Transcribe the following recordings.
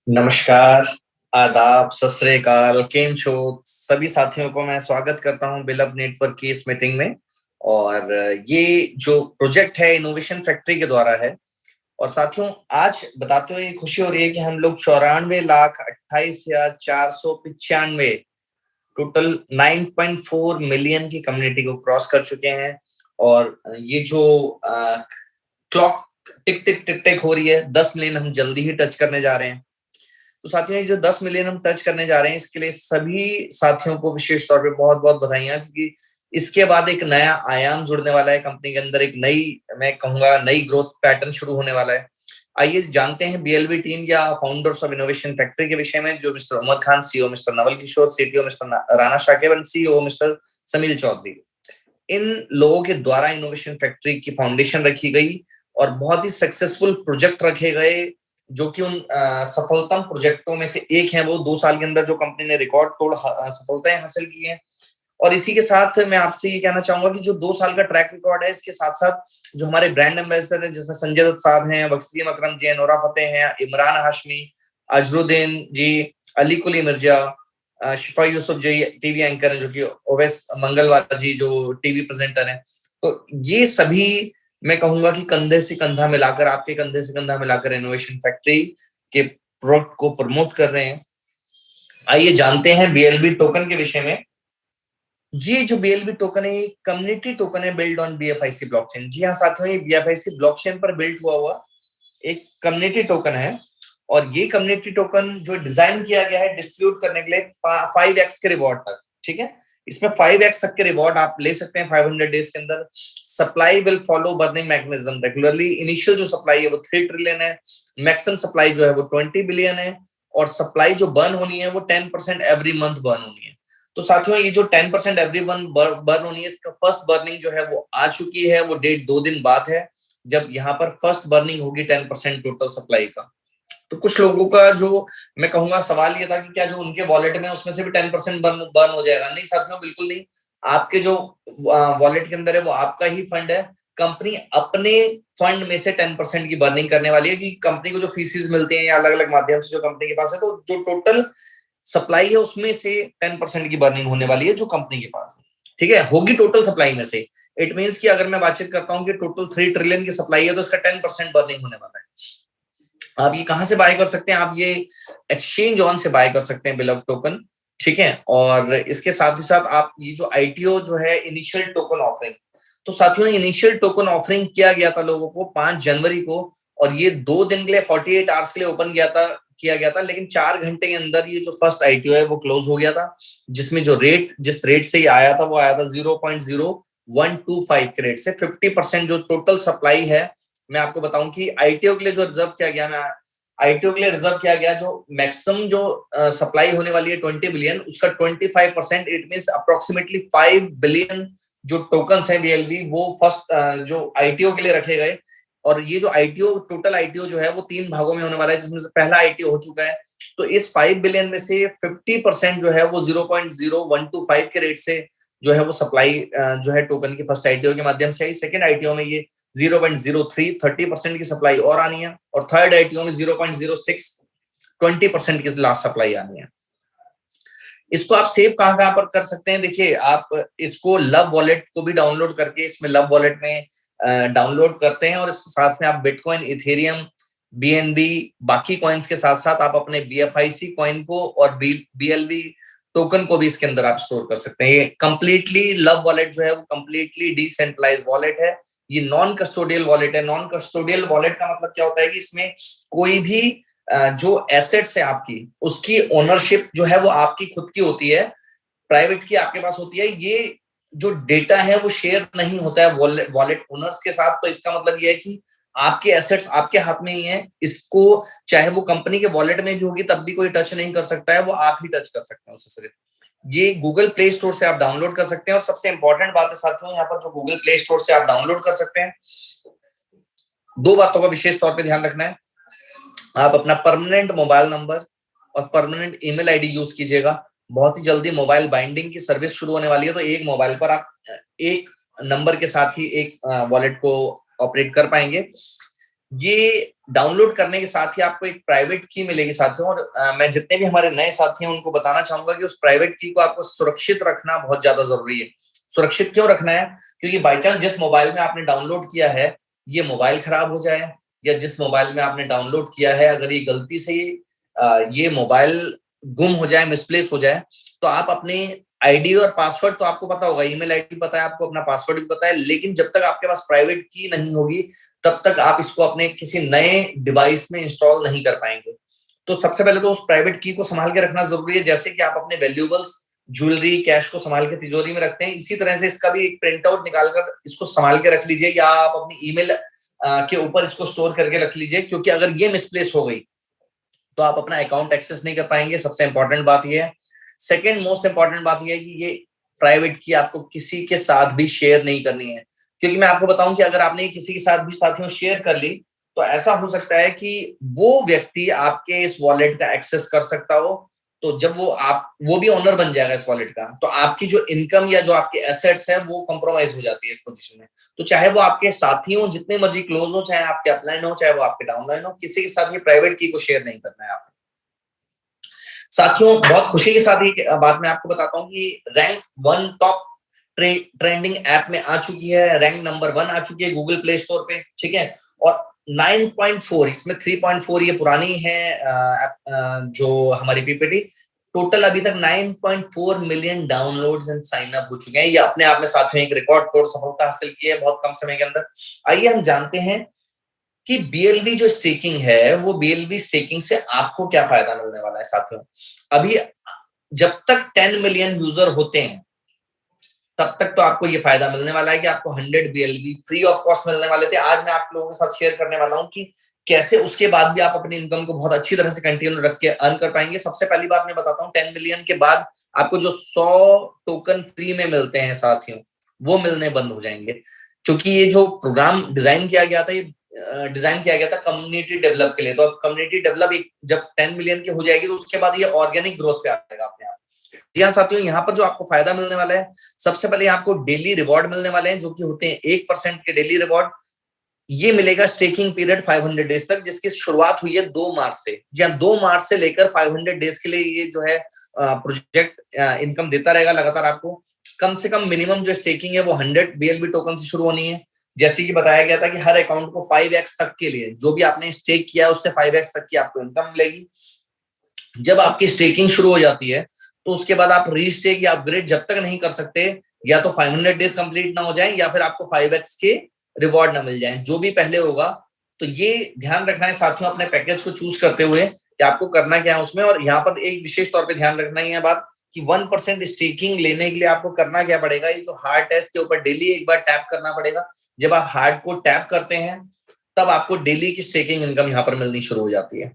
नमस्कार, आदाब, सत श्री अकाल, केम छो। सभी साथियों को मैं स्वागत करता हूं बिलब नेटवर्क की इस मीटिंग में। और ये जो प्रोजेक्ट है इनोवेशन फैक्ट्री के द्वारा है। और साथियों, आज बताते हुए खुशी हो रही है कि हम लोग 94,28,495 टोटल 9.4 मिलियन की कम्युनिटी को क्रॉस कर चुके हैं। और ये जो क्लॉक टिक टिक टिक टिक हो रही है, 10 मिलियन हम जल्दी ही टच करने जा रहे हैं। तो साथियों, ये जो 10 मिलियन हम टच करने जा रहे हैं, इसके लिए सभी साथियों को विशेष तौर पे बहुत बहुत बधाइयां, क्योंकि इसके बाद एक नया आयाम जुड़ने वाला है कंपनी के अंदर। एक नई, मैं कहूंगा, नई ग्रोथ पैटर्न शुरू होने वाला है। आइए जानते हैं बीएलबी टीम या फाउंडर्स ऑफ इनोवेशन फैक्ट्री के विषय में, जो mister Umar Khan, CEO mister Naval Kishore, CTO mister Rana Shakib and CEO mister Samil Chaudhary. इन लोगों के द्वारा इनोवेशन फैक्ट्री की फाउंडेशन रखी गई और बहुत ही सक्सेसफुल प्रोजेक्ट रखे गए, जो कि उन सफलतम प्रोजेक्टों में से एक है। वो 2 साल के अंदर जो कंपनी ने रिकॉर्ड तोड़ सफलताएं हासिल की हैं। और इसी के साथ मैं आपसे ये कहना चाहूंगा कि जो 2 साल का ट्रैक रिकॉर्ड है, इसके साथ साथ जो हमारे ब्रांड एम्बेसडर हैं, जिसमें संजय दत्त साहब हैं, वसीम अकरम जी हैं, नोरा फतेह हैं, इमरान हाशमी, अजरुद्दीन जी, अली कुली मिर्जा, शिफा यूसुफ जी टीवी एंकर हैं, जो कि ओवैस मंगलवाला जी जो टीवी प्रेजेंटर हैं। तो ये सभी, मैं कहूंगा कि कंधे से कंधा मिलाकर, आपके कंधे से कंधा मिलाकर इनोवेशन फैक्ट्री के प्रोडक्ट को प्रमोट कर रहे हैं। आइए जानते हैं बीएलबी टोकन के विषय में। ये जो बीएलबी टोकन है, कम्युनिटी टोकन है बिल्ड ऑन बीएफआईसी ब्लॉकचेन। जी हाँ साथियों, ये बीएफआईसी ब्लॉकचेन पर बिल्ड हुआ एक कम्युनिटी टोकन है। और ये कम्युनिटी टोकन जो डिजाइन किया गया है डिस्ट्रीब्यूट करने के लिए 5x के रिवॉर्ड तक, ठीक है। इसमें 5x तक के रिवॉर्ड आप ले सकते हैं 500 डेज के अंदर। Supply will follow burning mechanism regularly. Initial जो सप्लाई है वो 3 ट्रिलियन है। मैक्सिमम सप्लाई जो है वो 20 बिलियन है। और सप्लाई जो बर्न होनी है वो 10% एवरी मंथ बर्न होनी है। तो साथियों, ये जो 10% एवरी मंथ बर्न होनी है, इसका फर्स्ट बर्निंग जो है वो आ चुकी है। वो डेट 2 दिन बाद है, जब यहाँ पर फर्स्ट बर्निंग होगी 10% टोटल सप्लाई का। तो कुछ लोगों का जो, मैं कहूंगा, सवाल ये था कि क्या जो उनके वॉलेट में उसमें से भी 10% बर्न हो जाएगा। नहीं साथियों, बिल्कुल नहीं। आपके जो वॉलेट के अंदर है वो आपका ही फंड है। कंपनी अपने फंड में से 10% की बर्निंग करने वाली है, कि कंपनी को जो फीसिस मिलते हैं या अलग अलग माध्यम से जो कंपनी के पास है, तो जो टोटल सप्लाई है उसमें से 10% की बर्निंग होने वाली है जो कंपनी के पास है। ठीक है, होगी टोटल सप्लाई में से। इट मींस कि अगर मैं बातचीत करता हूं कि टोटल 3 ट्रिलियन की सप्लाई है, तो इसका 10% बर्निंग होने वाला है। आप ये कहां से बाय कर सकते हैं? आप ये एक्सचेंज ऑन से बाय कर सकते हैं बिलव टोकन, ठीक है। और इसके साथ ही साथ आप ये जो आईटीओ जो है, इनिशियल टोकन ऑफरिंग, तो साथियों इनिशियल टोकन ऑफरिंग किया गया था लोगों को 5 जनवरी को। और ये 2 दिन के लिए 48 आवर्स के लिए ओपन किया गया था। लेकिन 4 घंटे के अंदर ये जो फर्स्ट आईटीओ है वो क्लोज हो गया था, जिसमें जो जिस रेट से ये आया था वो आया था 0.0125 के रेट से। 50% जो टोटल सप्लाई है, मैं आपको बताऊं कि आईटीओ के लिए जो रिजर्व किया गया, ना, आईटीओ के लिए रिजर्व किया गया जो मैक्सिमम जो सप्लाई होने वाली है 20 बिलियन, उसका 25%, इट मींस अप्रोक्सीमेटली 5 बिलियन जो टोकन्स हैं बीएलबी, वो फर्स्ट जो आईटीओ के लिए रखे गए। और ये जो आईटीओ, टोटल आईटीओ जो है वो 3 भागों में होने वाला है, जिसमें से पहला आईटीओ हो चुका है। तो इस 5 बिलियन में से 50% जो है वो 0.0125 के रेट से जो है वो सप्लाई जो है टोकन की फर्स्ट आईटीओ के माध्यम से आई। सेकेंड आईटीओ में ये 0.03 30% की सप्लाई और आनी है। और थर्ड आईटीओ में 0.06 20% की लास्ट सप्लाई आनी है। इसको आप सेव कहाँ कहाँ पर कर सकते हैं? देखिए, आप इसको लव वॉलेट को भी डाउनलोड करके, इसमें लव वॉलेट में डाउनलोड करते हैं, और साथ में आप बिटकॉइन, इथेरियम, बीएनबी, बाकी कॉइन्स के साथ साथ आप अपने बीएफआईसी कॉइन को और बीएलबी टोकन को भी इसके अंदर आप स्टोर कर सकते हैं। ये कंप्लीटली लव वॉलेट जो है वो कंप्लीटली डिसेंट्रलाइज्ड वॉलेट है। ये नॉन कस्टोडियल वॉलेट है। नॉन कस्टोडियल वॉलेट का मतलब क्या होता है कि इसमें कोई भी जो एसेट्स है आपकी, उसकी ओनरशिप जो है वो आपकी खुद की होती है, प्राइवेट की आपके पास होती है। ये जो डेटा है वो शेयर नहीं होता है वॉलेट ओनर्स के साथ। तो इसका मतलब ये है कि आपके एसेट्स आपके हाथ में ही है। इसको चाहे वो कंपनी के वॉलेट में भी होगी तब भी कोई टच नहीं कर सकता है, वो आप ही टच कर सकते हैं उसे सिर्फ। ये गूगल प्ले स्टोर से आप डाउनलोड कर सकते हैं। और सबसे इंपॉर्टेंट बात है साथियों, यहाँ पर जो गूगल प्ले स्टोर से आप डाउनलोड कर सकते हैं, 2 बातों का विशेष तौर पर ध्यान रखना है। आप अपना परमानेंट मोबाइल नंबर और परमानेंट ईमेल आईडी यूज कीजिएगा। बहुत ही जल्दी मोबाइल बाइंडिंग की सर्विस शुरू होने वाली है, तो एक मोबाइल पर आप एक नंबर के साथ ही एक वॉलेट को ऑपरेट कर पाएंगे। ये डाउनलोड करने के साथ ही आपको एक प्राइवेट की मिलेगी साथियों। और मैं जितने भी हमारे नए साथी हैं उनको बताना चाहूंगा कि उस प्राइवेट की को आपको सुरक्षित रखना बहुत ज्यादा जरूरी है। सुरक्षित क्यों रखना है? क्योंकि बाई चांस जिस मोबाइल में आपने डाउनलोड किया है ये मोबाइल खराब हो जाए, या जिस मोबाइल में आपने डाउनलोड किया है अगर ये गलती से ये मोबाइल गुम हो जाए, मिसप्लेस हो जाए, तो आप अपने आईडी और पासवर्ड तो आपको पता होगा, ईमेल आईडी पता है आपको, अपना पासवर्ड भी पता है, लेकिन जब तक आपके पास प्राइवेट की नहीं होगी तब तक आप इसको अपने किसी नए डिवाइस में इंस्टॉल नहीं कर पाएंगे। तो सबसे पहले तो उस प्राइवेट की को संभाल के रखना जरूरी है। जैसे कि आप अपने वैल्यूएबल्स, ज्वेलरी, कैश को संभाल के तिजोरी में रखते हैं, इसी तरह से इसका भी एक प्रिंट आउट निकालकर इसको संभाल के रख लीजिए, या आप अपनी ईमेल के ऊपर इसको स्टोर करके रख लीजिए, क्योंकि अगर ये मिसप्लेस हो गई तो आप अपना अकाउंट एक्सेस नहीं कर पाएंगे। सबसे इंपॉर्टेंट बात यह है। सेकेंड मोस्ट इंपॉर्टेंट बात यह है कि ये प्राइवेट की आपको किसी के साथ भी शेयर नहीं करनी है, क्योंकि मैं आपको बताऊं कि अगर आपने किसी के साथ भी साथियों शेयर कर ली तो ऐसा हो सकता है कि वो व्यक्ति आपके इस वॉलेट का एक्सेस कर सकता हो। तो जब वो भी ओनर बन जाएगा इस वॉलेट का, तो आपकी जो इनकम या जो आपके एसेट्स है वो कॉम्प्रोमाइज हो जाती है इस पोजीशन में। तो चाहे वो आपके साथी हो जितने मर्जी क्लोज हो, चाहे आपके अपलाइन हो, चाहे वो आपके डाउनलाइन हो, किसी के साथ भी प्राइवेट की को शेयर नहीं करना है आपने। साथियों बहुत खुशी के साथ ही बात मैं आपको बताता हूँ कि रैंक 1 टॉप ट्रेंडिंग ऐप में आ चुकी है, रैंक नंबर 1 आ चुकी है गूगल प्ले स्टोर पे, ठीक है। और 9.4, इसमें 3.4 ये पुरानी है जो हमारी पीपीटी, टोटल अभी तक 9.4 million downloads and sign up हो चुके हैं। ये अपने आप में साथियों एक रिकॉर्ड तोड़ सफलता हासिल की है बहुत कम समय के अंदर। आइए हम जानते हैं कि बीएलवी जो स्टेकिंग है, वो बीएलवी स्टेकिंग से आपको क्या फायदा मिलने वाला है साथियों। अभी जब तक 10 मिलियन यूजर होते हैं तब तक तो आपको ये फायदा मिलने वाला है कि आपको 100 बीएलवी फ्री ऑफ कॉस्ट मिलने वाले थे। आज मैं आप लोगों के साथ शेयर करने वाला हूं कि कैसे उसके बाद भी आप अपनी इनकम को बहुत अच्छी तरह से कंटिन्यू रख के अर्न कर पाएंगे। सबसे पहली बात मैं बताता हूँ, 10 मिलियन के बाद आपको जो 100 टोकन फ्री में मिलते हैं साथियों, वो मिलने बंद हो जाएंगे, क्योंकि ये जो प्रोग्राम डिजाइन किया गया था, ये डिजाइन किया गया था कम्युनिटी डेवलप के लिए। तो अब कम्युनिटी डेवलप जब 10 मिलियन की हो जाएगी तो उसके बाद ये ऑर्गेनिक ग्रोथ पे आएगा अपने आप। जी हाँ साथियों, यहाँ पर जो आपको फायदा मिलने वाला है, सबसे पहले आपको डेली रिवॉर्ड मिलने वाले हैं, जो कि होते हैं 1% के डेली रिवॉर्ड। ये मिलेगा स्टेकिंग पीरियड 500 डेज तक, जिसकी शुरुआत हुई है 2 मार्च से। जी हाँ, 2 मार्च से लेकर 500 डेज के लिए ये जो है प्रोजेक्ट इनकम देता रहेगा लगातार आपको। कम से कम मिनिमम जो स्टेकिंग है वो 100 बीएलबी टोकन से शुरू होनी है। जैसे कि बताया गया था कि हर अकाउंट को 5x तक के लिए, जो भी आपने स्टेक किया उससे 5x तक की आपको इनकम मिलेगी। जब आपकी स्टेकिंग शुरू हो जाती है तो उसके बाद आप रीस्टेक या अपग्रेड जब तक नहीं कर सकते, या तो 500 डेज कंप्लीट ना हो जाए या फिर आपको 5x के रिवॉर्ड ना मिल जाए, जो भी पहले होगा। तो ये ध्यान रखना है साथियों अपने पैकेज को चूज करते हुए कि आपको करना क्या है उसमें। और यहाँ पर एक विशेष तौर पे ध्यान रखना ही है बात कि 1% स्टेकिंग लेने के लिए आपको करना क्या पड़ेगा, ये जो हार्ड टेस्ट के ऊपर डेली एक बार टैप करना पड़ेगा। जब आप हार्ड को टैप करते हैं तब आपको डेली की स्टेकिंग इनकम यहाँ पर मिलनी शुरू हो जाती है।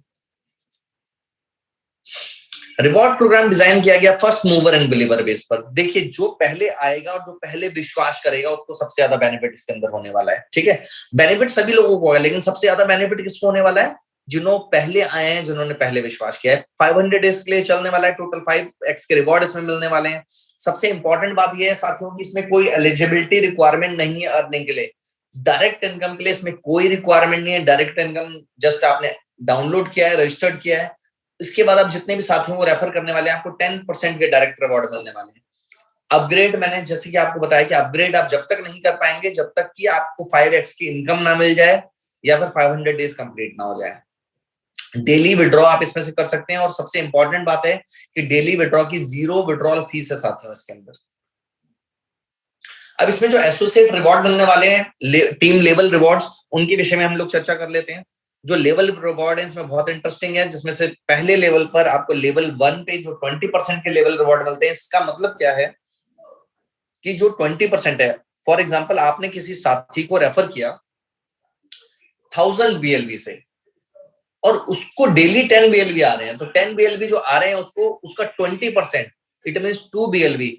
रिवॉर्ड प्रोग्राम डिजाइन किया गया first mover and believer base पर। देखिए, जो पहले आएगा और जो पहले विश्वास करेगा उसको सबसे ज्यादा बेनिफिट इसके अंदर होने वाला है, ठीक है। बेनिफिट सभी लोगों को होगा, लेकिन सबसे ज्यादा बेनिफिट किसको होने वाला है? जिन्होंने पहले आए हैं, जिन्होंने पहले विश्वास किया है। 500 डेज के लिए चलने वाला है, टोटल 5x के रिवॉर्ड इसमें मिलने वाले हैं। सबसे इंपॉर्टेंट बात यह है साथियों कि इसमें कोई एलिजिबिलिटी रिक्वायरमेंट नहीं है अर्निंग के लिए। डायरेक्ट इनकम के लिए इसमें कोई रिक्वायरमेंट नहीं है। डायरेक्ट इनकम जस्ट आपने डाउनलोड किया है, रजिस्टर्ड किया है, इसके बाद आप जितने भी साथियों को रेफर करने वाले हैं आपको 10% के डायरेक्ट रिवॉर्ड मिलने वाले हैं। अपग्रेड, मैंने जैसे कि आपको बताया कि अपग्रेड आप जब तक नहीं कर पाएंगे जब तक कि आपको 5x की इनकम ना मिल जाए या फिर 500 डेज कंप्लीट ना हो जाए। डेली विड्रॉ आप इसमें से कर सकते हैं, और सबसे इंपॉर्टेंट बात है कि डेली विड्रॉ की 0 विड्रॉल फीस है साथियों इसके अंदर। अब इसमें जो एसोसिएट रिवॉर्ड मिलने वाले हैं, टीम लेवल रिवॉर्ड्स, उनके विषय में हम लोग चर्चा कर लेते हैं। जो लेवल रिवॉर्ड है इसमें बहुत इंटरेस्टिंग है, जिसमें से पहले लेवल पर आपको लेवल 1 पे जो 20% के लेवल रिवॉर्ड मिलते हैं। इसका मतलब क्या है कि जो 20% है, फॉर एग्जांपल आपने किसी साथी को रेफर किया 1000 बीएलवी से और उसको डेली 10 बीएलवी आ रहे हैं, तो 10 बीएलवी जो आ रहे हैं उसको उसका 20%, इट मींस 2 बीएलवी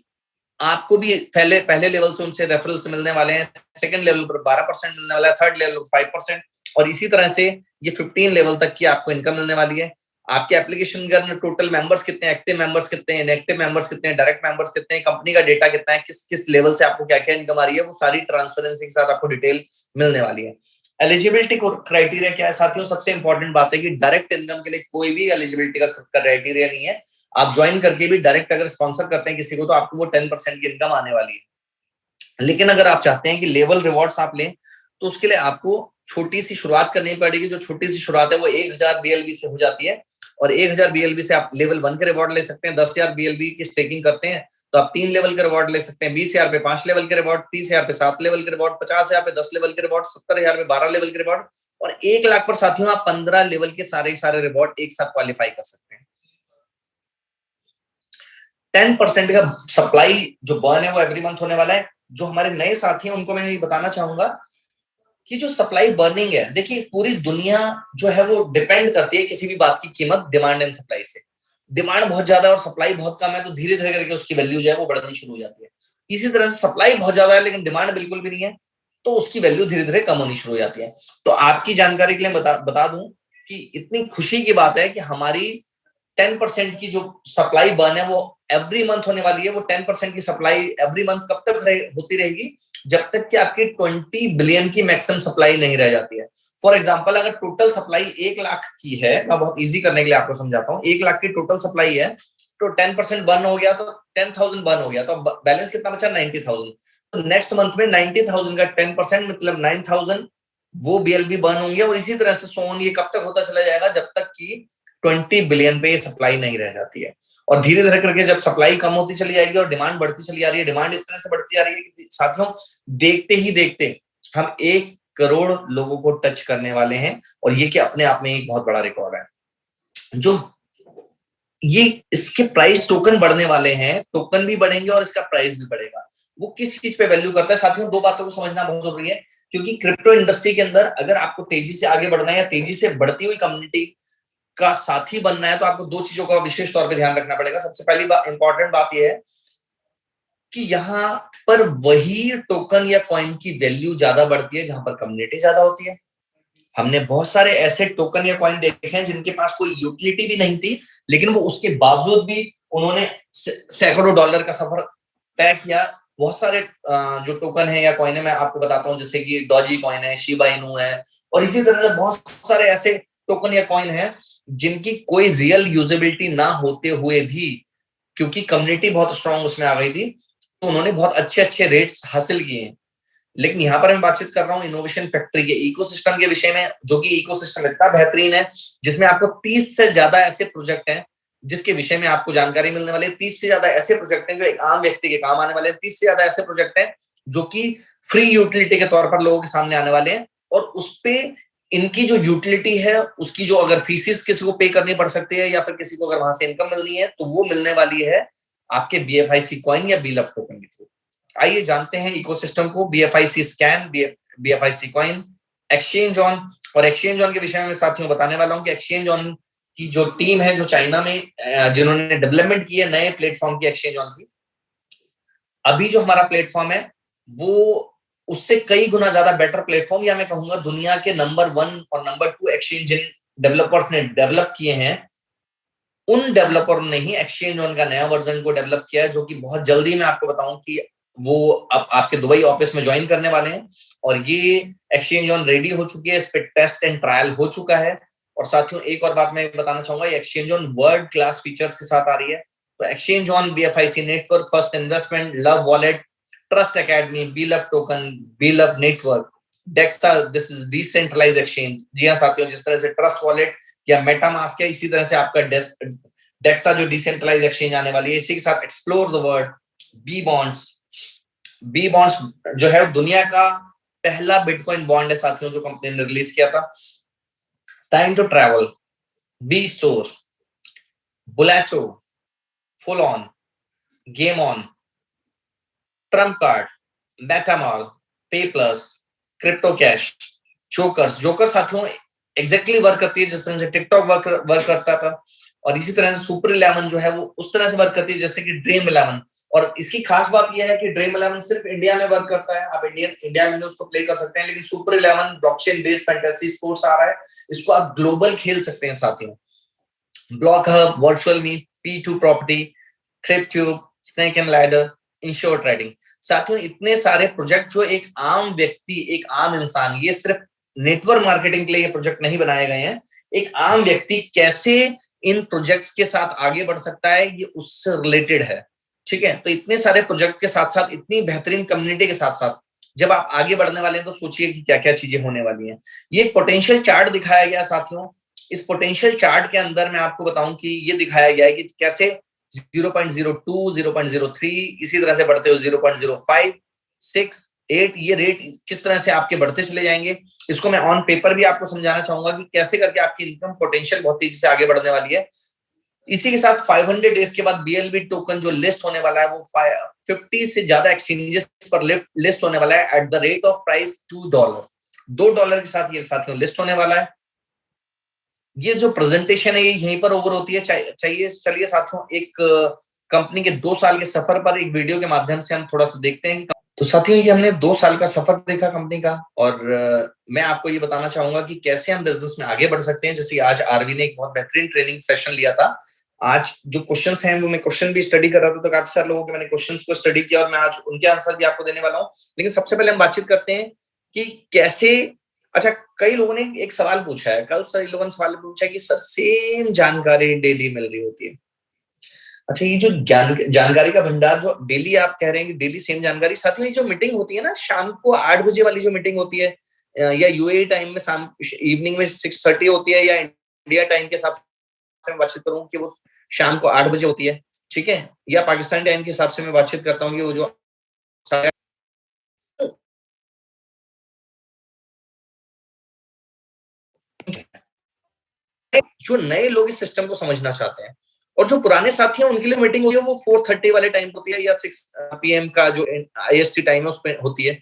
आपको भी पहले लेवल से उनसे रेफरल से मिलने वाले हैं। सेकंड लेवल पर 12% मिलने वाला है, थर्ड लेवल पर 5%, और इसी तरह से ये 15 लेवल तक की आपको इनकम मिलने वाली है। आपके एप्लीकेशन के अंदर टोटल मेंबर्स कितने हैं, एक्टिव मेंबर्स कितने हैं, इनएक्टिव मेंबर्स कितने हैं, डायरेक्ट मेंबर्स कितने हैं, कंपनी का डेटा कितना है, किस किस लेवल से आपको क्या क्या इनकम आ रही है, वो सारी ट्रांसपेरेंसी के साथ आपको डिटेल मिलने वाली है। एलिजिबिलिटी क्राइटेरिया क्या है साथियों? सबसे इंपॉर्टेंट बात है कि डायरेक्ट इनकम के लिए कोई भी एलिजिबिलिटी का क्राइटेरिया नहीं है। आप ज्वाइन करके भी डायरेक्ट अगर स्पॉन्सर करते हैं किसी को तो आपको वो 10% की इनकम आने वाली है। लेकिन अगर आप चाहते हैं कि लेवल रिवॉर्ड्स आप लें तो उसके लिए आपको छोटी सी शुरुआत करनी पड़ेगी। जो छोटी सी शुरुआत है वो 1000 BLV से हो जाती है, और 1000 BLV से आप लेवल 1 के रिवॉर्ड ले सकते हैं। 10,000 BLV की स्टेकिंग करते हैं तो आप 3 लेवल के रिवॉर्ड ले सकते हैं। 20,000 पे 5 लेवल के रिवॉर्ड, 30,000 पे 7 लेवल के रिवॉर्ड, 50,000 पे 10 लेवल के रिवॉर्ड, 70,000 पे 12 लेवल के रिवॉर्ड, और 1 लाख पर साथियों आप 15 लेवल के सारे रिवॉर्ड एक साथ क्वालिफाई कर सकते हैं। 10% का सप्लाई जो बर्न है वो एवरी मंथ होने वाला है। जो हमारे नए साथी हैं उनको मैं ये बताना चाहूंगा कि जो सप्लाई बर्निंग है, देखिए पूरी दुनिया जो है वो डिपेंड करती है किसी भी बात की कीमत डिमांड एंड सप्लाई से। डिमांड बहुत ज्यादा है और सप्लाई बहुत कम है तो धीरे धीरे करके उसकी वैल्यू जो है वो बढ़नी शुरू हो जाती है। इसी तरह से सप्लाई बहुत ज्यादा है लेकिन डिमांड बिल्कुल भी नहीं है तो उसकी वैल्यू धीरे धीरे कम होनी शुरू हो जाती है। तो आपकी जानकारी के लिए बता दूं कि इतनी खुशी की बात है कि हमारी 10% की जो सप्लाई बर्न है वो एवरी मंथ होने वाली है। वो 10% की सप्लाई एवरी मंथ कब तक होती रहेगी? जब तक कि आपकी 20 बिलियन की मैक्सिमम सप्लाई नहीं रह जाती है। फॉर एग्जांपल अगर टोटल सप्लाई 1 लाख की है, मैं बहुत इजी करने के लिए आपको समझाता हूँ, 1 लाख की टोटल सप्लाई है तो 10% बर्न हो गया तो 10,000 बर्न हो गया तो बैलेंस कितना बचा? 90,000। तो नेक्स्ट मंथ में 90,000 का 10% मतलब 9,000 वो BLV बर्न होंगे, और इसी तरह से सोन ये कब तक होता चला जाएगा जब तक कि 20 बिलियन पे सप्लाई नहीं रह जाती है। और धीरे धीरे करके जब सप्लाई कम होती चली जाएगी और डिमांड बढ़ती चली जा रही है, डिमांड इस तरह से बढ़ती जा रही है कि साथियों देखते ही देखते हम 1 करोड़ लोगों को टच करने वाले हैं, और ये कि अपने आप में एक बहुत बड़ा रिकॉर्ड है। जो ये इसके प्राइस टोकन बढ़ने वाले हैं, टोकन भी बढ़ेंगे और इसका प्राइस भी बढ़ेगा। वो किस चीज पे वैल्यू करता है साथियों? 2 बातों को समझना बहुत जरूरी है, क्योंकि क्रिप्टो इंडस्ट्री के अंदर अगर आपको तेजी से आगे बढ़ना है या तेजी से बढ़ती हुई कम्युनिटी का साथी बनना है तो आपको 2 चीजों का विशेष तौर पे ध्यान रखना पड़ेगा। सबसे पहली इंपॉर्टेंट बात यह है कि यहाँ पर वही टोकन या कॉइन की वैल्यू ज्यादा बढ़ती है जहां पर कम्युनिटी ज्यादा होती है। हमने बहुत सारे ऐसे टोकन या कॉइन देखे हैं जिनके पास कोई यूटिलिटी भी नहीं थी, लेकिन वो उसके बावजूद भी उन्होंने सैकड़ों डॉलर का सफर तय किया। बहुत सारे जो टोकन है या कॉइन है मैं आपको बताता हूँ, जैसे कि डॉजी कॉइन है, शिबा इनू है, और इसी तरह से बहुत सारे ऐसे टोकन या कॉइन है जिनकी कोई रियल यूजेबिलिटी ना होते हुए भी, क्योंकि कम्युनिटी बहुत स्ट्रांग उसमें आ गई थी, तो उन्होंने बहुत अच्छे अच्छे रेट्स हासिल किए हैं। लेकिन यहाँ पर मैं बातचीत कर रहा हूँ इनोवेशन फैक्ट्री के इकोसिस्टम के विषय में, जो कि इकोसिस्टम इतना बेहतरीन है जिसमें आपको 30 से ज्यादा ऐसे प्रोजेक्ट हैं जिसके विषय में आपको जानकारी मिलने वाली है। 30 से ज्यादा ऐसे प्रोजेक्ट हैं जो एक आम व्यक्ति के काम आने वाले हैं। 30 से ज्यादा ऐसे प्रोजेक्ट हैं जो कि फ्री यूटिलिटी के तौर पर लोगों के सामने आने वाले हैं, और उस पे इनकी जो यूटिलिटी है उसकी जो अगर फीसिस किसी को पे करनी पड़ सकती है या फिर किसी को अगर वहां से इनकम मिलनी है तो वो मिलने वाली है आपके BFIC कॉइन या बीलअप टोकन के थ्रू। आइए जानते हैं इकोसिस्टम को। BFIC scan, BFIC coin, exchange on. और एक्सचेंज ऑन के विषय में साथियों बताने वाला हूं कि एक्सचेंज ऑन की जो टीम है जो चाइना में जिन्होंने डेवलपमेंट की है नए प्लेटफॉर्म की एक्सचेंज ऑन की, अभी जो हमारा प्लेटफॉर्म है वो उससे कई गुना ज्यादा बेटर प्लेटफॉर्म, या मैं कहूंगा दुनिया के नंबर 1 और नंबर 2 एक्सचेंज जिन डेवलपर्स ने डेवलप किए हैं उन डेवलपर ने ही एक्सचेंज ऑन का नया वर्जन को डेवलप किया है, जो कि बहुत जल्दी मैं आपको बताऊं कि वो अब आपके दुबई ऑफिस में ज्वाइन करने वाले हैं। और ये एक्सचेंज ऑन रेडी हो चुकी है, इस पे टेस्ट एंड ट्रायल हो चुका है। और साथियों एक और बात मैं बताना चाहूंगा, ये exchange on world class features के साथ आ रही है। तो exchange on, BFIC network, first investment, love wallet, trust academy, बीलअप टोकन, बीलअप नेटवर्क, डेक्सा, दिस इज डिसेंट्रलाइज्ड एक्सचेंज। जी हाँ साथियों, जिस तरह से ट्रस्ट वॉलेट या मेटामास्क है, इसी तरह से आपका डेक्सा जो डिसेंट्रलाइज्ड एक्सचेंज आने वाली है। इसी के साथ explore the world, B bonds. B bonds जो है दुनिया का पहला बिटकॉइन बॉन्ड है साथियों जो कंपनी ने रिलीज किया था। Time to travel, B store, बुलेटो, full on, game on, trump card, Metamark, pay plus, crypto cash, jokers. Joker साथियों एग्जैक्टली वर्क करती है जिस तरह से टिकटॉक वर्क करता था, और इसी तरह से सुपर 11 जो है वो उस तरह से वर्क करती है जैसे कि ड्रीम 11। और इसकी खास बात यह है कि ड्रीम 11 सिर्फ इंडिया में वर्क करता है, आप इंडिया में उसको प्ले कर सकते हैं, लेकिन super 11 blockchain based fantasy sports आ रहा है, इसको आप ग्लोबल खेल सकते हैं साथियों। Block hub, virtual meet, P2 property, Cryptube, snake and ladder, insure trading. साथियों इतने सारे प्रोजेक्ट जो एक आम व्यक्ति, एक आम इंसान, ये सिर्फ नेटवर्क मार्केटिंग के लिए ये प्रोजेक्ट नहीं बनाए गए हैं। एक आम व्यक्ति कैसे इन प्रोजेक्ट्स के साथ आगे बढ़ सकता है, ये उससे रिलेटेड है। ठीक है, तो इतने सारे प्रोजेक्ट के साथ साथ, इतनी बेहतरीन कम्युनिटी के साथ साथ जब आप आगे बढ़ने वाले हैं तो सोचिए कि क्या क्या चीजें होने वाली हैं। ये एक पोटेंशियल चार्ट दिखाया गया साथियों। इस पोटेंशियल चार्ट के अंदर मैं आपको बताऊं कि ये दिखाया गया है कि कैसे 0.02, 0.03, इसी तरह से बढ़ते हुए 0.05, 6, 8, ये रेट किस तरह से आपके बढ़ते चले जाएंगे। इसको मैं ऑन पेपर भी आपको समझाना चाहूंगा कि कैसे करके आपकी इनकम पोटेंशियल बहुत तेजी से आगे बढ़ने वाली है। इसी के साथ 500 डेज के बाद बीएलबी टोकन जो लिस्ट होने वाला है वो 50 से ज्यादा एक्सचेंजेस पर लिस्ट होने वाला है at the rate of price $2। $2 के साथ ये साथियों लिस्ट होने वाला है। ये जो प्रेजेंटेशन है ये यहीं पर ओवर होती है। चाहिए चलिए साथियों, एक कंपनी के 2 साल के सफर पर एक वीडियो के माध्यम से हम थोड़ा सा देखते हैं। तो साथियों, ये हमने 2 साल का सफर देखा कंपनी का, और मैं आपको ये बताना चाहूंगा कि कैसे हम बिजनेस में आगे बढ़ सकते हैं। जैसे आज आरवी ने एक बहुत बेहतरीन ट्रेनिंग सेशन लिया था। आज जो क्वेश्चंस हैं वो मैं क्वेश्चन भी स्टडी कर रहा था, तो काफी सारे लोगों के मैंने क्वेश्चंस को स्टडी किया और मैं आज उनके आंसर भी आपको देने वाला हूँ। लेकिन सबसे पहले हम बातचीत करते हैं कि कैसे। अच्छा, कई लोगों ने एक सवाल पूछा है, कल सर लोगों ने सवाल पूछा है कि सर सेम जानकारी डेली मिल रही होती है। अच्छा, ये जो जानकारी का भंडार जो डेली आप कह रहे हैं कि डेली सेम जानकारी, साथियों ये जो मीटिंग होती है ना शाम को 8 बजे वाली जो मीटिंग होती है, या यूएई टाइम में शाम इवनिंग में 6:30 होती है, या इंडिया टाइम के हिसाब से मैं बातचीत करूं कि वो शाम को 8 बजे होती है, ठीक है, या पाकिस्तान टाइम के हिसाब से मैं बातचीत करता हूँ कि वो जो जो नए लोग इस सिस्टम को समझना चाहते हैं और जो पुराने साथी हैं उनके लिए मीटिंग होती है वो 4:30 वाले टाइम होती है, या 6 PM का जो IST टाइम है उसमें होती है।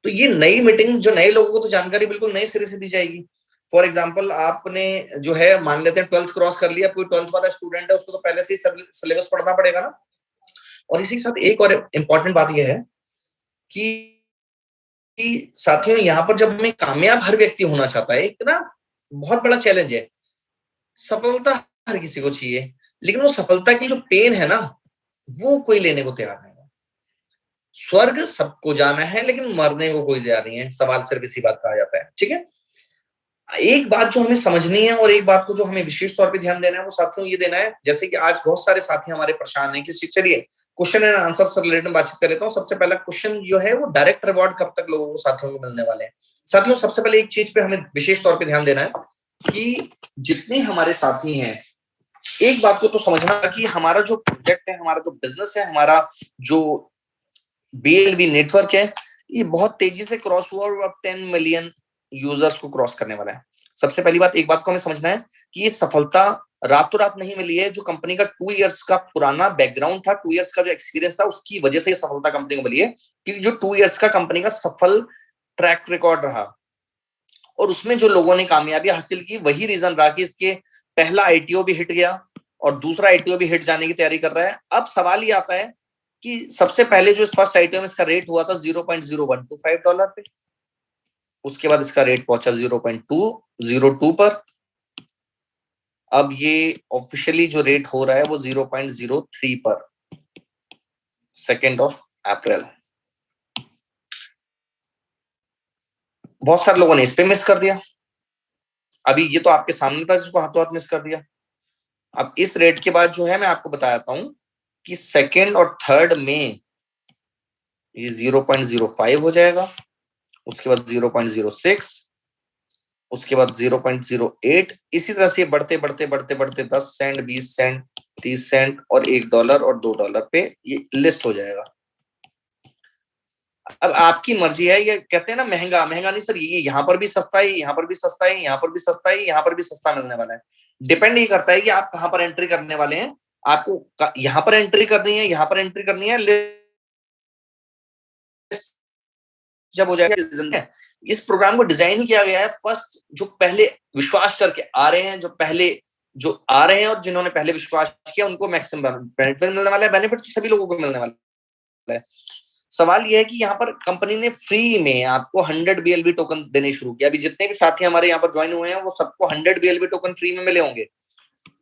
तो ये नई मीटिंग जो नए लोगों को तो जानकारी बिल्कुल नए सिरे से दी जाएगी। फॉर एग्जाम्पल, आपने जो है मान लेते हैं 12th क्रॉस कर लिया, कोई 12th वाला स्टूडेंट है उसको तो पहले से ही सिलेबस पढ़ना पड़ेगा ना। और इसी के साथ एक और इम्पॉर्टेंट बात यह है कि साथियों यहाँ पर जब हमें कामयाब हर व्यक्ति होना चाहता है, एक ना बहुत बड़ा चैलेंज है। सफलता हर किसी को चाहिए, लेकिन वो सफलता की जो पेन है ना वो कोई लेने को तैयार नहीं है। स्वर्ग सबको जाना है लेकिन मरने को कोई तैयार नहीं है। सवाल सिर्फ इसी बात का आ जाता है। ठीक है, एक बात जो हमें समझनी है और एक बात को जो हमें विशेष तौर पे ध्यान देना है वो साथियों ये देना है, जैसे कि आज बहुत सारे साथी हमारे परेशान हैं कि चलिए क्वेश्चन एंड आंसर से रिलेटेड बातचीत कर लेता हूँ। सबसे पहला क्वेश्चन जो है वो डायरेक्ट रिवॉर्ड कब तक लोगों को साथियों को मिलने वाले हैं। साथियों सबसे पहले एक चीज पे हमें विशेष तौर पे ध्यान देना है कि जितने हमारे साथी हैं, एक बात को तो समझना कि हमारा जो प्रोजेक्ट है, हमारा जो बिजनेस है, हमारा जो BLB नेटवर्क है, ये बहुत तेजी से क्रॉस हुआ और अब 10 मिलियन यूजर्स को क्रॉस करने वाला है। सबसे पहली बात, एक बात को हमें समझना है कि ये सफलता रातों रात नहीं मिली है। जो कंपनी का 2 इयर्स का पुराना बैकग्राउंड था, 2 इयर्स का जो एक्सपीरियंस था, उसकी वजह से ये सफलता कंपनी को मिली है। क्योंकि जो 2 इयर्स का कंपनी का सफल ट्रैक रिकॉर्ड रहा और उसमें जो लोगों ने कामयाबी हासिल की, वही रीजन रहा कि इसके पहला ITO भी हिट गया और दूसरा ITO भी हिट जाने की तैयारी कर रहा है। अब सवाल ये आता है कि सबसे पहले जो इस फर्स्ट ITO में इसका रेट हुआ था $0.0125 पे, उसके बाद इसका रेट पहुंचा 0.202 पर। अब ये ऑफिशियली जो रेट हो रहा है वो 0.03 पर 2 अप्रैल। बहुत सारे लोगों ने इस पे मिस कर दिया। अभी ये तो आपके सामने था जिसको हाथों हाथ मिस कर दिया। अब इस रेट के बाद जो है मैं आपको बताता हूं कि 2nd और 3rd में ये 0.05 हो जाएगा, उसके बाद 0.06, उसके बाद 0.08, इसी तरह से बढ़ते बढ़ते बढ़ते बढ़ते 10 सेंट, 20 सेंट, 30 सेंट और $1 और $2 पे ये लिस्ट हो जाएगा। अब आपकी मर्जी है। ये कहते हैं ना महंगा महंगा नहीं सर, ये यहाँ पर भी सस्ता है, यहाँ पर भी सस्ता है, यहाँ पर भी सस्ता है, यहाँ पर भी सस्ता मिलने वाला है। डिपेंड ये करता है कि आप कहाँ पर एंट्री करने वाले हैं। आपको यहाँ पर एंट्री करनी है, यहाँ पर एंट्री करनी है, जब हो जाएगा। इस प्रोग्राम को डिजाइन ही किया गया है फर्स्ट जो पहले विश्वास करके आ रहे हैं, जो आ रहे हैं और जिन्होंने पहले विश्वास किया उनको मैक्सिमम बेनिफिट मिलने वाला है। बेनिफिट तो सभी लोगों को मिलने वाला है। सवाल यह है कि यहाँ पर कंपनी ने फ्री में आपको 100 BLB टोकन देने शुरू किया। अभी जितने भी साथी हमारे यहाँ पर ज्वाइन हुए हैं वो सबको 100 BLB टोकन फ्री में मिले होंगे।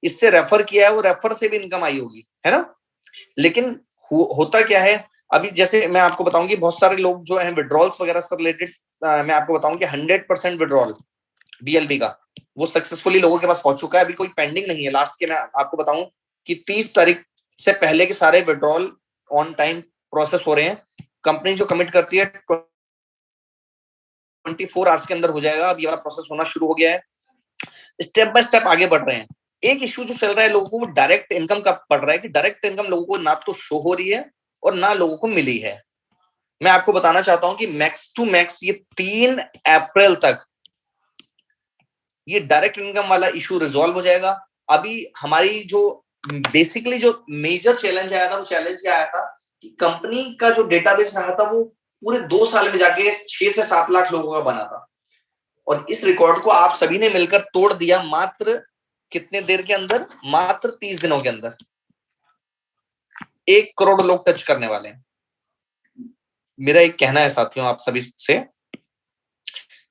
इससे रेफर किया है, वो रेफर से भी इनकम आई होगी, है ना। लेकिन होता क्या है, अभी जैसे मैं आपको बताऊंगी बहुत सारे लोग जो है विड्रॉल्स वगैरह से रिलेटेड मैं आपको बताऊं कि 100% विड्रॉल BLV का वो सक्सेसफुली लोगों के पास पहुंच चुका है। अभी कोई पेंडिंग नहीं है। लास्ट के मैं आपको बताऊं कि 30 तारीख से पहले के सारे विड्रॉल ऑन टाइम प्रोसेस हो रहे हैं। कंपनी जो कमिट करती है 24 आवर्स के अंदर हो जाएगा। अब ये वाला प्रोसेस होना शुरू हो गया है। स्टेप बाय स्टेप आगे बढ़ रहे हैं। एक इश्यू जो चल रहा है लोगों को डायरेक्ट इनकम का पड़ रहा है कि डायरेक्ट इनकम लोगों को ना तो शो हो रही है और ना लोगों को मिली है। मैं आपको बताना चाहता हूं कि मैक्स टू मैक्स ये 3 अप्रैल तक ये डायरेक्ट इनकम वाला इशू रिजॉल्व हो जाएगा। अभी हमारी जो बेसिकली जो मेजर चैलेंज आया था वो चैलेंज क्या आया था कि कंपनी का जो डेटाबेस रहा था वो पूरे 2 साल में जाके 6 से 7 लाख लोगों का बना था और इस रिकॉर्ड को आप सभी ने मिलकर तोड़ दिया मात्र कितने देर के अंदर, मात्र 30 दिनों के अंदर 1 करोड़ लोग टच करने वाले हैं। मेरा एक कहना है साथियों आप सभी से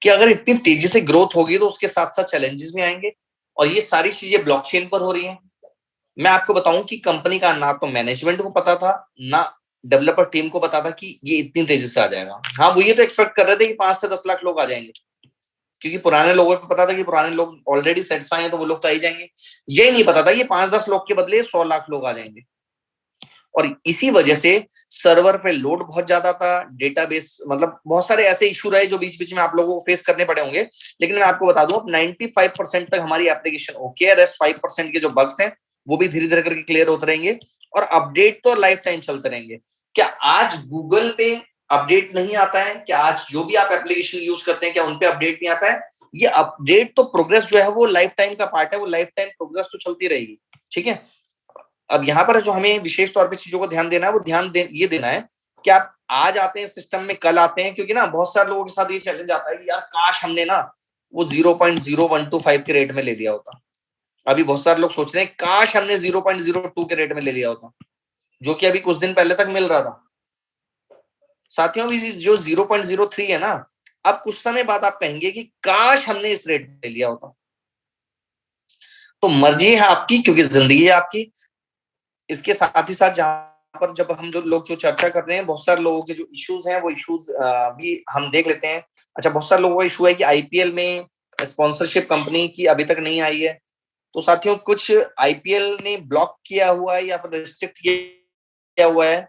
कि अगर इतनी तेजी से ग्रोथ होगी तो उसके साथ साथ चैलेंजेस भी आएंगे और ये सारी चीजें ब्लॉकचेन पर हो रही हैं। मैं आपको बताऊं कि कंपनी का ना तो मैनेजमेंट को पता था ना डेवलपर टीम को पता था कि ये इतनी तेजी से आ जाएगा। हाँ, वो ये तो एक्सपेक्ट कर रहे थे कि 5 से 10 लाख लोग आ जाएंगे क्योंकि पुराने लोगों को पता था कि पुराने लोग ऑलरेडी सेटिस्फाई हैं तो वो लोग तो आ ही जाएंगे। यही नहीं पता था ये 5-10 लोग के बदले 100 लाख लोग आ जाएंगे और इसी वजह से सर्वर पे लोड बहुत ज्यादा था। डेटाबेस मतलब बहुत सारे ऐसे इशू रहे जो बीच बीच में आप लोगों को फेस करने पड़े होंगे। लेकिन मैं आपको बता दूं अब 95% तक हमारी एप्लीकेशन ओके है। रेस्ट 5% के जो बग्स हैं वो भी धीरे धीरे करके क्लियर होते रहेंगे और अपडेट तो लाइफ टाइम चलते रहेंगे। क्या आज गूगल पे अपडेट नहीं आता है? क्या आज जो भी आप एप्लीकेशन यूज करते हैं क्या उनपे अपडेट नहीं आता है? ये अपडेट तो प्रोग्रेस जो है वो लाइफ टाइम का पार्ट है। वो लाइफ टाइम प्रोग्रेस तो चलती रहेगी। ठीक है। अब यहाँ पर जो हमें विशेष तौर पे चीजों को ध्यान देना है वो ये देना है कि आप आज आते हैं सिस्टम में, कल आते हैं। क्योंकि ना बहुत सारे लोगों के साथ ये चैलेंज आता है कि यार काश हमने ना वो 0.0125 के रेट में ले लिया होता। अभी बहुत सारे लोग सोच रहे हैं काश हमने 0.02 के रेट में ले लिया होता, जो कि अभी कुछ दिन पहले तक मिल रहा था। साथियों अभी जो 0.03 है ना, अब कुछ समय बाद आप कहेंगे कि काश हमने इस रेट में ले लिया होता। तो मर्जी है आपकी क्योंकि जिंदगी है आपकी। इसके साथ ही साथ जहां पर जब हम जो लोग जो चर्चा कर रहे हैं बहुत सारे लोगों के जो इश्यूज हैं वो इश्यूज भी हम देख लेते हैं। अच्छा, बहुत सारे लोगों का इशू है कि आईपीएल में स्पॉन्सरशिप कंपनी की अभी तक नहीं आई है। तो साथियों कुछ आईपीएल ने ब्लॉक किया हुआ है या फिर रिस्ट्रिक्ट किया हुआ है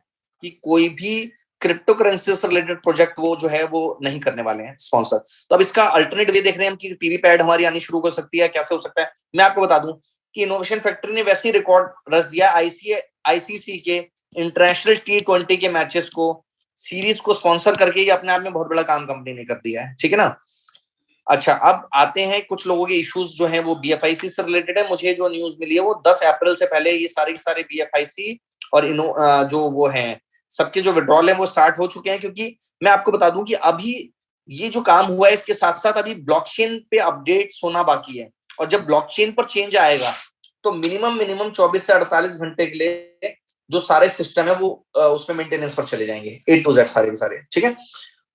कि कोई भी क्रिप्टो करेंसी से रिलेटेड प्रोजेक्ट वो जो है वो नहीं करने वाले हैं स्पॉन्सर। तो अब इसका अल्टरनेट वे देख रहे हैं हम कि टीवी पैड हमारी आनी शुरू कर सकती है, कैसे हो सकता है। मैं आपको बता दूं कि इनोवेशन फैक्ट्री ने वैसे ही रिकॉर्ड रच दिया आईसीसी के इंटरनेशनल T20 के मैचेस को, सीरीज को स्पॉन्सर करके ही अपने आप में बहुत बड़ा काम कंपनी ने कर दिया है। ठीक है ना। अच्छा, अब आते हैं कुछ लोगों के इश्यूज जो हैं वो बीएफआईसी से रिलेटेड है। मुझे जो न्यूज मिली है वो 10 अप्रैल से पहले ये सारे बीएफआईसी और जो वो हैं सबके जो विड्रॉल है वो स्टार्ट हो चुके हैं। क्योंकि मैं आपको बता दूं कि अभी ये जो काम हुआ है इसके साथ साथ अभी ब्लॉकचेन पे अपडेट्स होना बाकी है और जब ब्लॉकचेन पर चेंज आएगा तो मिनिमम 24 से 48 घंटे के लिए जो सारे सिस्टम है वो उसमें मेंटेनेंस पर चले जाएंगे A to Z सारे के सारे। ठीक है।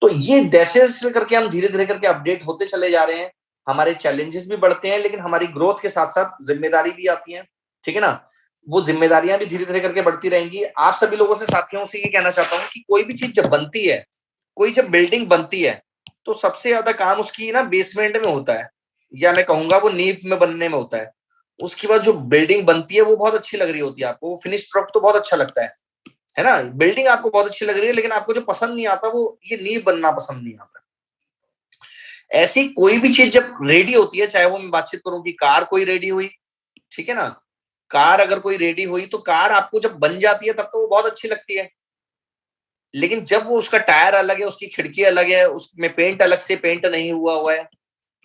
तो ये जैसे करके हम धीरे धीरे करके अपडेट होते चले जा रहे हैं। हमारे चैलेंजेस भी बढ़ते हैं लेकिन हमारी ग्रोथ के साथ साथ जिम्मेदारी भी आती है। ठीक है ना। वो जिम्मेदारियां भी धीरे धीरे करके बढ़ती रहेंगी। आप सभी लोगों से साथियों से ये कहना चाहता हूँ कि कोई भी चीज जब बनती है, कोई जब बिल्डिंग बनती है तो सबसे ज्यादा काम उसकी ना बेसमेंट में होता है या मैं कहूंगा वो नींव में बनने में होता है। उसके बाद जो बिल्डिंग बनती है वो बहुत अच्छी लग रही होती है आपको, फिनिश प्रोडक्ट तो बहुत अच्छा लगता है ना। बिल्डिंग आपको बहुत अच्छी लग रही है लेकिन आपको जो पसंद नहीं आता वो ये नींव बनना पसंद नहीं आता। ऐसी कोई भी चीज जब रेडी होती है, चाहे वो मैं बातचीत करूं कि कार कोई रेडी हुई, ठीक है ना, कार अगर कोई रेडी हुई तो कार आपको जब बन जाती है तब तो वो बहुत अच्छी लगती है। लेकिन जब वो उसका टायर अलग है, उसकी खिड़की अलग है, उसमें पेंट अलग से पेंट नहीं हुआ है,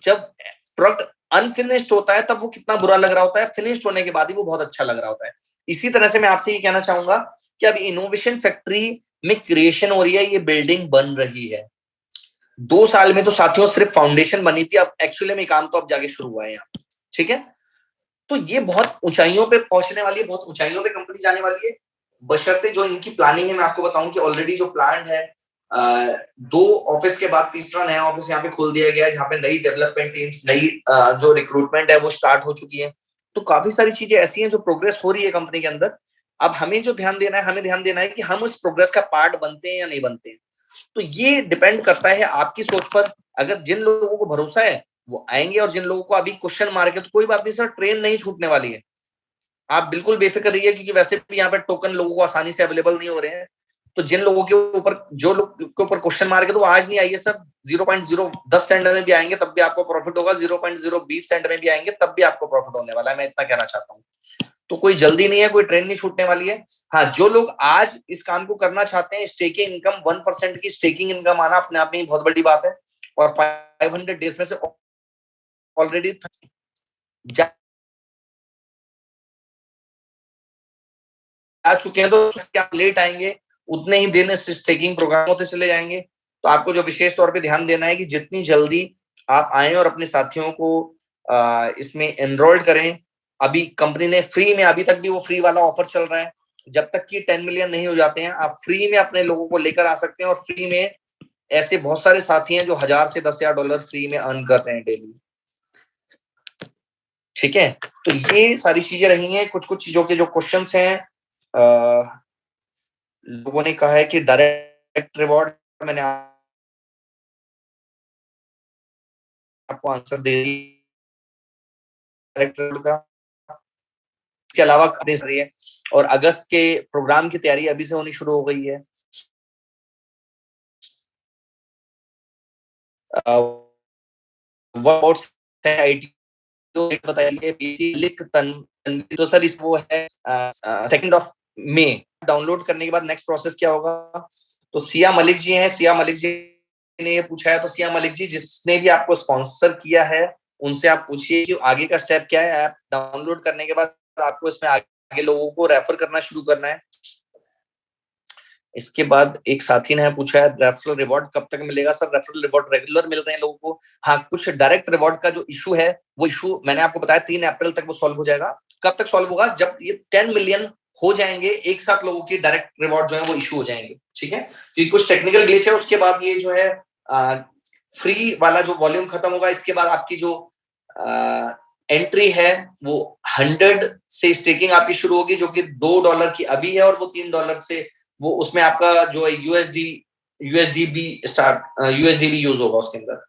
जब प्रोडक्ट अनफिनिश्ड होता है तब वो कितना बुरा लग रहा होता है, फिनिश्ड होने के बाद ही वो बहुत अच्छा लग रहा होता है। इसी तरह से मैं आपसे ये कहना चाहूंगा कि अब इनोवेशन फैक्ट्री में क्रिएशन हो रही है, ये बिल्डिंग बन रही है। 2 साल में तो साथियों सिर्फ फाउंडेशन बनी थी, अब एक्चुअली में काम तो अब जाके शुरू हुआ है यहाँ। ठीक है। तो ये बहुत ऊंचाइयों पे पहुंचने वाली है, बहुत ऊंचाइयों पे कंपनी जाने वाली है, बशर्ते जो इनकी प्लानिंग है। मैं आपको बताऊं कि ऑलरेडी जो प्लान है 2 ऑफिस के बाद तीसरा नया ऑफिस यहाँ पे खोल दिया गया है जहाँ पे नई डेवलपमेंट टीम्स, नई जो रिक्रूटमेंट है वो स्टार्ट हो चुकी है। तो काफी सारी चीजें ऐसी हैं जो प्रोग्रेस हो रही है कंपनी के अंदर। अब हमें जो ध्यान देना है, हमें ध्यान देना है कि हम उस प्रोग्रेस का पार्ट बनते हैं या नहीं बनते हैं। तो ये डिपेंड करता है आपकी सोच पर। अगर जिन लोगों को भरोसा है वो आएंगे, और जिन लोगों को अभी क्वेश्चन मार्क है तो कोई बात नहीं सर, ट्रेन नहीं छूटने वाली है, आप बिल्कुल बेफिक्र रहिए, क्योंकि वैसे भी यहाँ पे टोकन लोगों को आसानी से अवेलेबल नहीं हो रहे हैं। तो जिन लोगों के ऊपर, जो लोग के ऊपर क्वेश्चन मार्क है, तो वो आज नहीं आइए सर, 0.010 सेंट में भी आएंगे तब भी आपको प्रॉफिट होगा, 0.020 सेंट में भी आएंगे तब भी आपको प्रॉफिट होने वाला है, मैं इतना कहना चाहता हूँ। तो कोई जल्दी नहीं है, कोई ट्रेन नहीं छूटने वाली है। हाँ, जो लोग आज इस काम को करना चाहते हैं, स्टेकिंग इनकम 1% की स्टेकिंग इनकम आना अपने आप में बहुत बड़ी बात है, और 500 डेज में से ऑलरेडी जा चुके हैं, तो आप लेट आएंगे उतने ही दिन स्टेकिंग प्रोग्राम होते चले जाएंगे। तो आपको जो विशेष तौर पे ध्यान देना है कि जितनी जल्दी आप आए और अपने साथियों को इसमें एनरोल्ड करें। अभी कंपनी ने फ्री में, अभी तक भी वो फ्री वाला ऑफर चल रहा है, जब तक कि 10 मिलियन नहीं हो जाते हैं आप फ्री में अपने लोगों को लेकर आ सकते हैं, और फ्री में ऐसे बहुत सारे साथी हैं जो $1000 से $10,000 फ्री में अर्न कर रहे हैं डेली। ठीक है, तो ये सारी चीजें रही हैं, कुछ कुछ चीजों के जो क्वेश्चंस हैं। लोगों ने कहा है कि डायरेक्ट रिवॉर्ड, मैंने आपको आंसर दे दी डायरेक्ट रिवॉर्ड का। इसके अलावा रही है, और अगस्त के प्रोग्राम की तैयारी अभी से होनी शुरू हो गई है। बताइए लिख तन, तो सर इस वो है 2 डाउनलोड करने के बाद नेक्स्ट प्रोसेस क्या होगा? तो सिया मलिक जी हैं, सिया मलिक जी ने ये पूछा है। तो सिया मलिक जी, जिसने भी आपको स्पॉन्सर किया है उनसे आप पूछिए कि आगे का स्टेप क्या है। ऐप डाउनलोड करने के बाद आपको इसमें आगे लोगों को रेफर करना शुरू करना है। इसके बाद एक साथी ने पूछा है रेफरल रिवॉर्ड कब तक मिलेगा? सर रेफरल रिवॉर्ड रेगुलर मिल रहे हैं लोगों को। हाँ, कुछ डायरेक्ट रिवॉर्ड का जो इशू है, वो इशू मैंने आपको बताया 3 अप्रैल तक वो सॉल्व हो जाएगा। कब तक सॉल्व होगा? जब ये 10 मिलियन हो जाएंगे एक साथ, लोगों की डायरेक्ट रिवॉर्ड जो है वो इशू हो जाएंगे। ठीक है, क्योंकि कुछ टेक्निकल ग्लिच है। उसके बाद ये जो है फ्री वाला जो वॉल्यूम खत्म होगा, इसके बाद आपकी जो एंट्री है वो 100 से स्टेकिंग आपकी शुरू होगी, जो कि $2 की अभी है, और वो $3 से वो उसमें आपका जो है यूएसडीबी स्टार्ट यूएसडीबी यूज होगा उसके अंदर।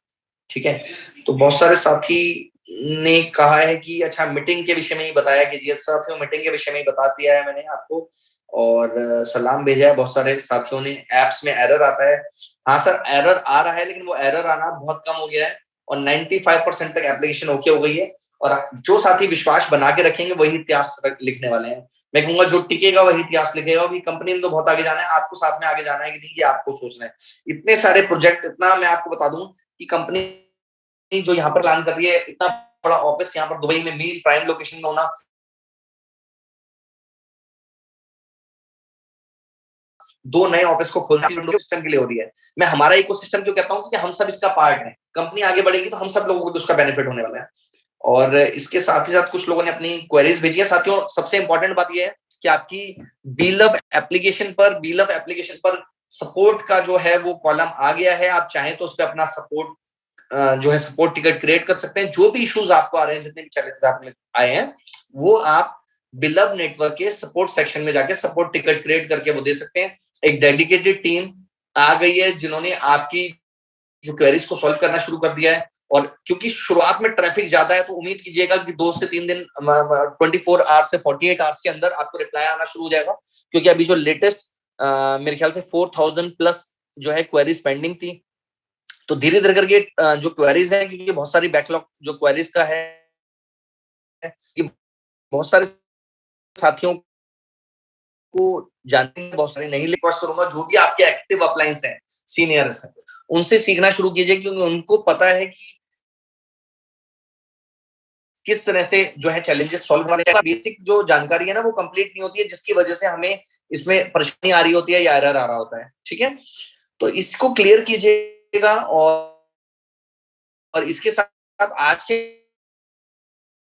ठीक है, तो बहुत सारे साथी ने कहा है कि अच्छा मीटिंग के विषय में ही बताया कि जी साथियों, मीटिंग के विषय में ही बता दिया है मैंने आपको, और सलाम भेजा है बहुत सारे साथियों ने। एप्स में एरर आता है। हाँ सर, एरर आ रहा है, लेकिन वो एरर आना बहुत कम हो गया है, और 95% तक एप्लीकेशन ओके हो गई है। और जो साथी विश्वास बना के रखेंगे वही इतिहास लिखने वाले हैं। मैं कहूंगा जो टिकेगा वही इतिहास लिखेगा, कि कंपनी में तो बहुत आगे जाना है, आपको साथ में आगे जाना है कि नहीं, ये आपको सोचना है। इतने सारे प्रोजेक्ट, इतना मैं आपको बता दूं कि कंपनी जो यहाँ पर प्लान कर रही है, इतना बड़ा ऑफिस यहाँ पर दुबई में मील प्राइम लोकेशन में होना, 2 नए ऑफिस को खोलना सिस्टम के लिए हो रही है। मैं हमारा इकोसिस्टम क्यों कहता हूँ, क्योंकि हम सब इसका पार्ट है। कंपनी आगे बढ़ेगी तो हम सब लोगों को उसका बेनिफिट होने वाला है। और इसके साथ ही साथ कुछ लोगों ने अपनी क्वेरीज भेजी है। साथियों, सबसे इंपॉर्टेंट बात यह है कि आपकी बीलव एप्लीकेशन पर सपोर्ट का जो है वो कॉलम आ गया है। आप चाहें तो उस पर अपना सपोर्ट जो है सपोर्ट टिकट क्रिएट कर सकते हैं। जो भी इश्यूज आपको आ रहे हैं, जितने भी चैलेंजेस आप आए हैं, वो आप बिलव नेटवर्क के सपोर्ट सेक्शन में जाके सपोर्ट टिकट क्रिएट करके वो दे सकते हैं। एक डेडिकेटेड टीम आ गई है जिन्होंने आपकी जो क्वेरीज को सॉल्व करना शुरू कर दिया है। और क्योंकि शुरुआत में ट्रैफिक ज्यादा है, तो उम्मीद कीजिएगा कि 2 से 3 दिन 24 आवर्स से 48 आवर्स के अंदर आपको रिप्लाई आना शुरू हो जाएगा। क्योंकि अभी जो लेटेस्ट मेरे ख्याल से 4000 प्लस जो है क्वेरीज पेंडिंग थी। तो धीरे धीरे करके जो क्वेरीज हैं, क्योंकि बहुत सारी बैकलॉग जो क्वेरीज का है, कि बहुत सारे साथियों को जानने में बहुत सारी नहीं, रिक्वेस्ट करूंगा जो भी आपके एक्टिव अपलाइंस हैं, सीनियर्स हैं, उनसे सीखना शुरू कीजिए, क्योंकि उनको पता है कि किस तरह से जो है चैलेंजेस सॉल्व होने का। बेसिक जो जानकारी है ना, वो कंप्लीट नहीं होती है, जिसकी वजह से हमें इसमें परेशानी आ रही होती है या एरर आ रहा होता है। ठीक है, तो इसको क्लियर कीजिएगा। और इसके साथ आज के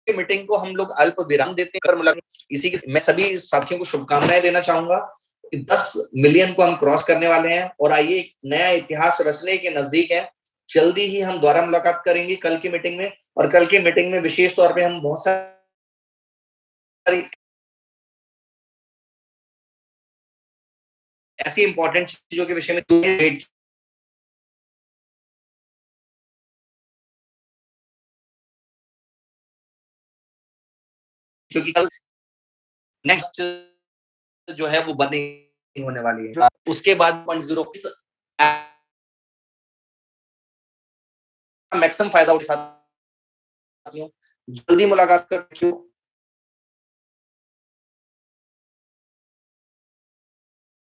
मीटिंग को हम लोग अल्प विराम देते हैं। इसी के मैं सभी साथियों को शुभकामनाएं देना चाहूंगा कि 10 मिलियन को हम क्रॉस करने वाले हैं, और आइए एक नया इतिहास रचने के नजदीक है। जल्दी ही हम दोबारा मुलाकात करेंगे कल की मीटिंग में। और कल की मीटिंग में विशेष तौर पे हम बहुत सारी ऐसी इंपॉर्टेंट चीजों के विषय में क्योंकि कल नेक्स्ट जो है वो बंद नहीं होने वाली है। उसके बाद 0.0 मैक्सिमम फायदा उठा सकती हूँ। जल्दी मुलाकात करती हूँ।